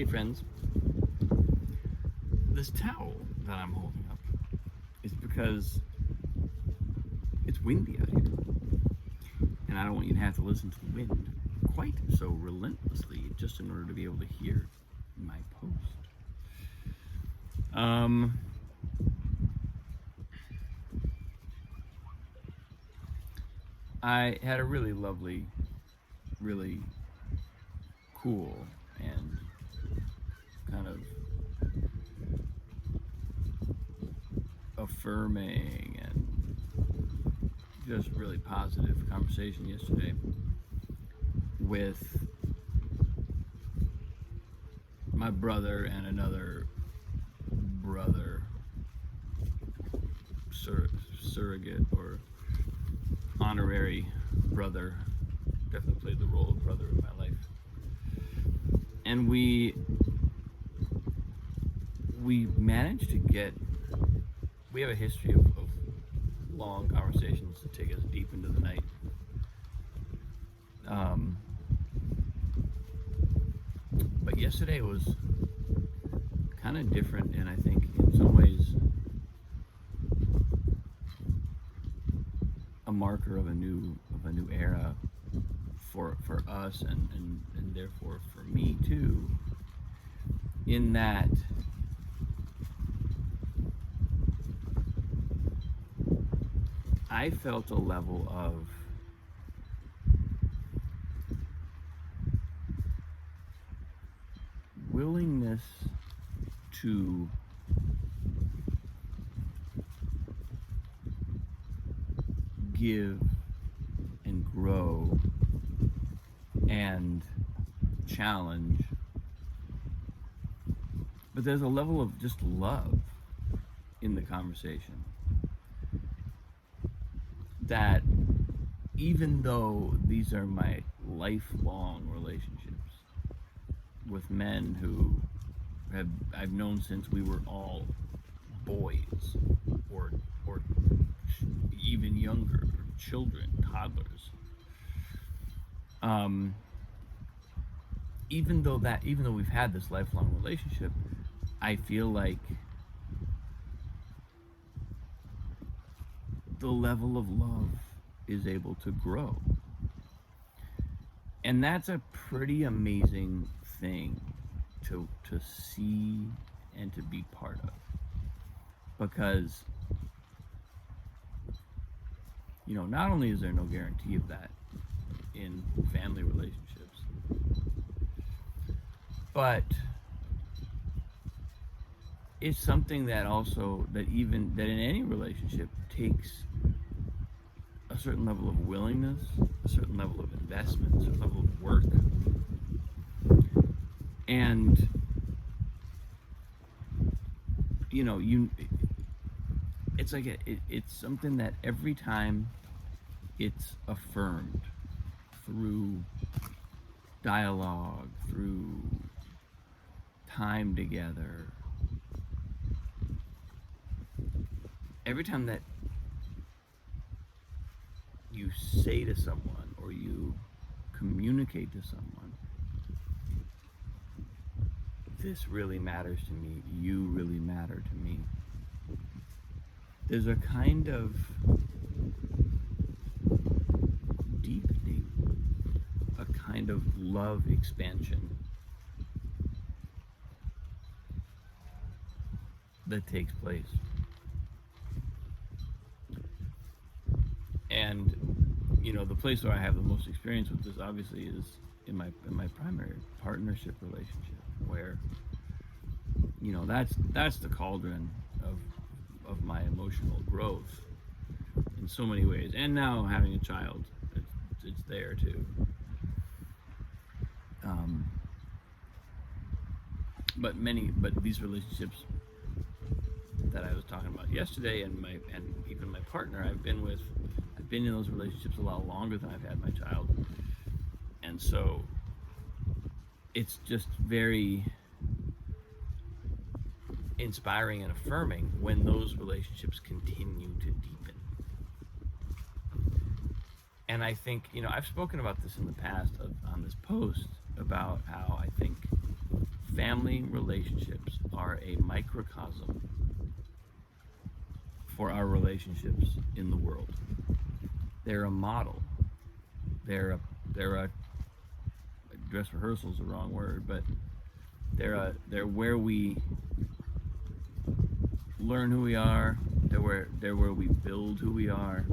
Hey friends, this towel that I'm holding up is because it's windy out here, and I don't want you to have to listen to the wind quite so relentlessly just in order to be able to hear my post. Um, I had a really lovely, really cool and kind of affirming and just really positive conversation yesterday with my brother and another brother, surrogate or honorary brother. Definitely played the role of brother in my life. And we managed to get, we have a history of long conversations that take us deep into the night. But yesterday was kind of different, and I think in some ways a marker of a new era for us and therefore for me too, in that I felt a level of willingness to give and grow and challenge, but there's a level of just love in the conversation that even though these are my lifelong relationships with men who I've known since we were all boys or even younger, children, toddlers. Even though we've had this lifelong relationship, I feel like the level of love is able to grow. And that's a pretty amazing thing to see and to be part of. Because, not only is there no guarantee of that in family relationships, but it's something that also, that in any relationship takes a certain level of willingness, a certain level of investment, a certain level of work. And it's like it's something that every time it's affirmed through dialogue, through time together, every time that you say to someone or you communicate to someone, this really matters to me, you really matter to me, there's a kind of deepening, a kind of love expansion that takes place. And the place where I have the most experience with this obviously is in my primary partnership relationship, where that's the cauldron of my emotional growth in so many ways. And now having a child, it's there too. But these relationships that I was talking about yesterday, and even my partner I've been in those relationships a lot longer than I've had my child. And so it's just very inspiring and affirming when those relationships continue to deepen. And I think, I've spoken about this in the past on this post about how I think family relationships are a microcosm for our relationships in the world. They're a model. They're a dress rehearsal is the wrong word, but they're where we learn who we are. They're where we build who we are.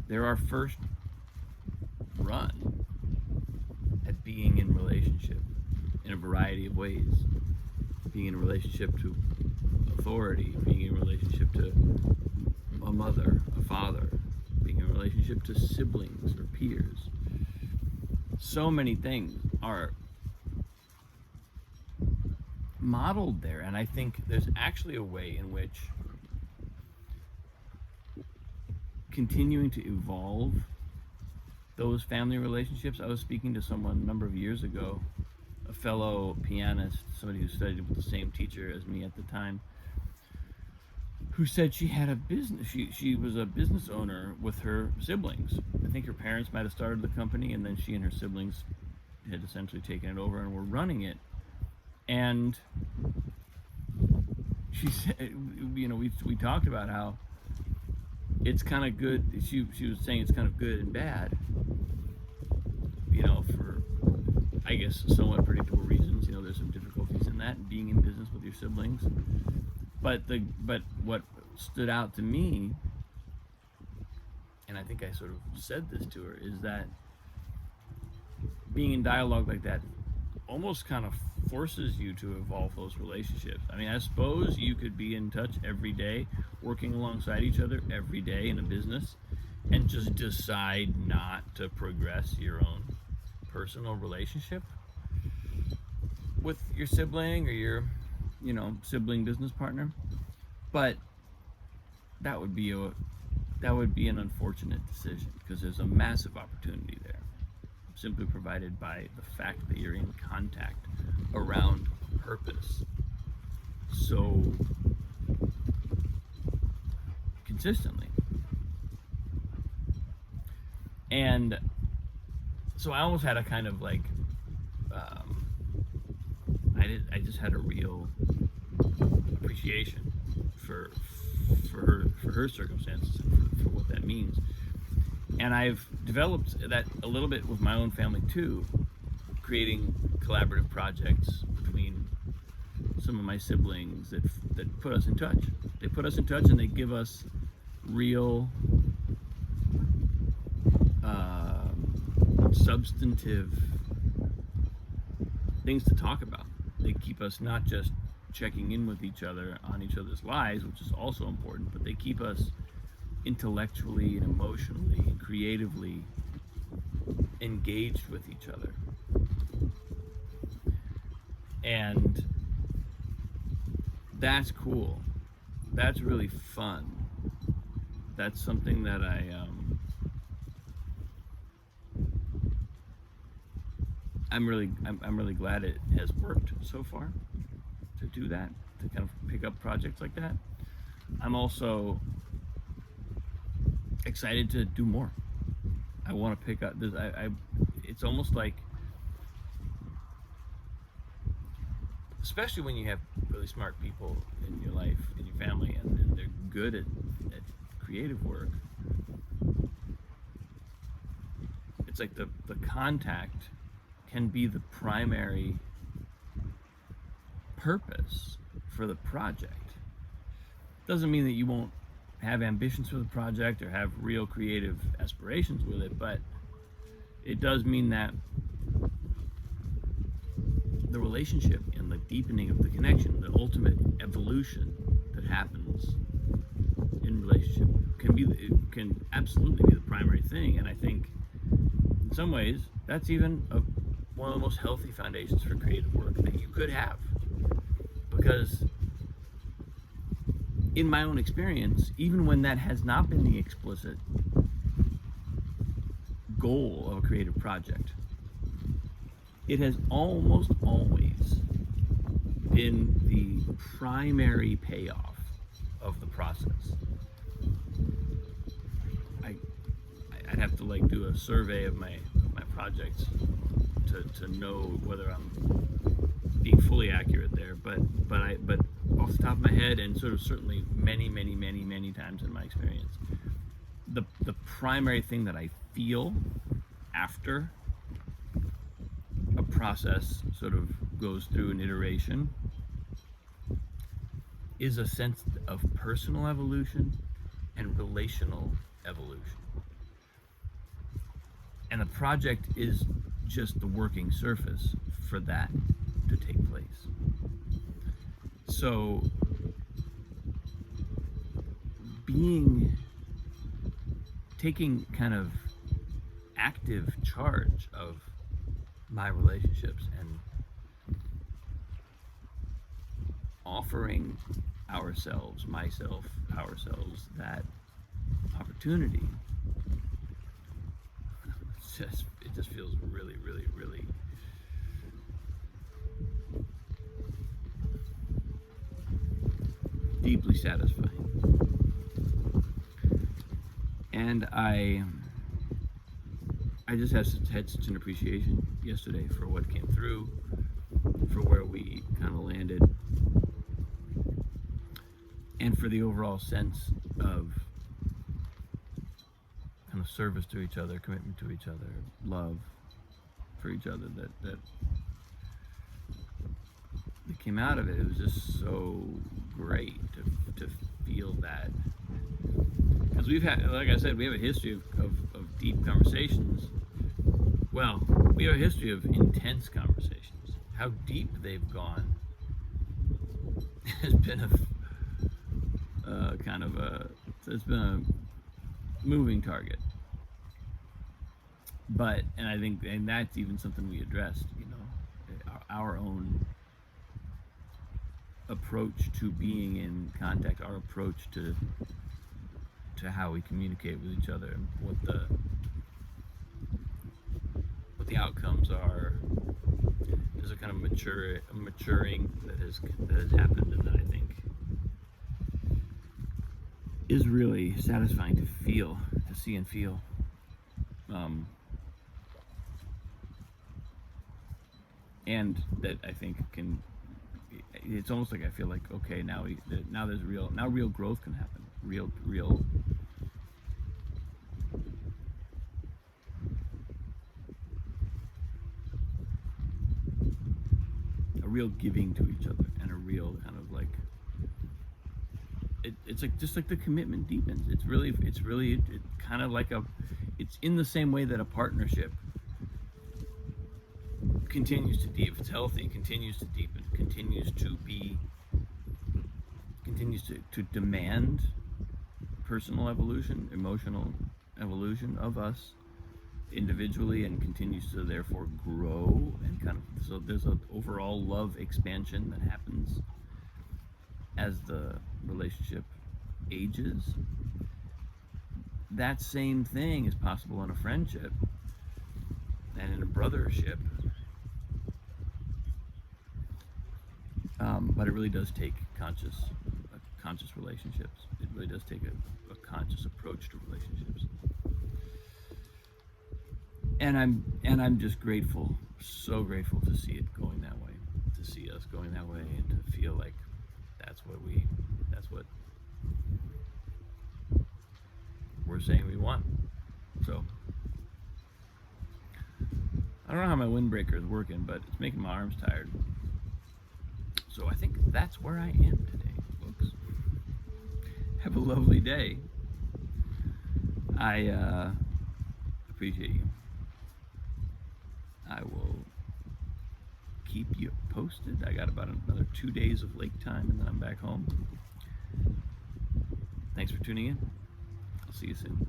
They're our first run at being in relationship in a variety of ways. Being in a relationship to authority, being in a relationship to a mother, a father, being in a relationship to siblings or peers. So many things are modeled there, and I think there's actually a way in which continuing to evolve those family relationships. I was speaking to someone a number of years ago, a fellow pianist, somebody who studied with the same teacher as me at the time, who said she had a business. She was a business owner with her siblings. I think her parents might have started the company, and then she and her siblings had essentially taken it over and were running it. And she said, we talked about how it's kind of good. She was saying it's kind of good and bad, for, I guess, somewhat predictable reasons. There's some difficulties in that, being in business with your siblings. But what stood out to me, and I think I sort of said this to her, is that being in dialogue like that almost kind of forces you to evolve those relationships. I mean, I suppose you could be in touch every day, working alongside each other every day in a business, and just decide not to progress your own personal relationship with your sibling or your sibling business partner. But that would be an unfortunate decision, because there's a massive opportunity there, simply provided by the fact that you're in contact around purpose so consistently. And so I almost had a kind of like I just had a real appreciation for her circumstances and for what that means. And I've developed that a little bit with my own family too, creating collaborative projects between some of my siblings that put us in touch. They put us in touch, and they give us real substantive things to talk about. They keep us not just checking in with each other on each other's lives, which is also important, but they keep us intellectually and emotionally and creatively engaged with each other. And that's cool. That's really fun. That's something that I'm really glad it has worked so far to do that, to kind of pick up projects like that. I'm also excited to do more. I want to pick up this. It's almost like, especially when you have really smart people in your life, in your family, and they're good at creative work. It's like the contact can be the primary purpose for the project. Doesn't mean that you won't have ambitions for the project or have real creative aspirations with it, but it does mean that the relationship and the deepening of the connection, the ultimate evolution that happens in relationship can absolutely be the primary thing. And I think in some ways that's even one of the most healthy foundations for creative work that you could have, because in my own experience, even when that has not been the explicit goal of a creative project, it has almost always been the primary payoff of the process. I'd have to do a survey of my projects to know whether I'm being fully accurate there, but off the top of my head, and sort of certainly many times in my experience, the primary thing that I feel after a process sort of goes through an iteration is a sense of personal evolution and relational evolution. And the project is just the working surface for that to take place. So taking kind of active charge of my relationships and offering ourselves, ourselves, that opportunity, it just feels really deeply satisfying. And I just had such an appreciation yesterday for what came through, for where we kind of landed, and for the overall sense of kind of service to each other, commitment to each other, love for each other that came out of it. It was just so great to feel that, because we've had, like I said, we have a history of deep conversations. Well, we have a history of intense conversations. How deep they've gone has been it's been a moving target. But, and I think, and that's even something we addressed, our own approach to being in contact, our approach to how we communicate with each other, and what the outcomes are. There's a kind of maturing that has happened, and that I think is really satisfying to see and feel. And that I think it's almost like I feel like, okay, now there's real growth can happen. Real giving to each other, and a real kind of like, it's like, just like the commitment deepens. It's really kind of like it's in the same way that a partnership continues to deepen. If it's healthy, continues to deepen, continues to demand personal evolution, emotional evolution of us individually, and continues to therefore grow, and kind of, so there's an overall love expansion that happens as the relationship ages. That same thing is possible in a friendship and in a brothership. But it really does take conscious relationships. It really does take a conscious approach to relationships. And I'm just grateful, so grateful to see it going that way, to see us going that way, and to feel like that's what we're saying we want. So I don't know how my windbreaker is working, but it's making my arms tired. So I think that's where I am today, folks. Have a lovely day. I appreciate you. I will keep you posted. I got about another 2 days of lake time, and then I'm back home. Thanks for tuning in. I'll see you soon.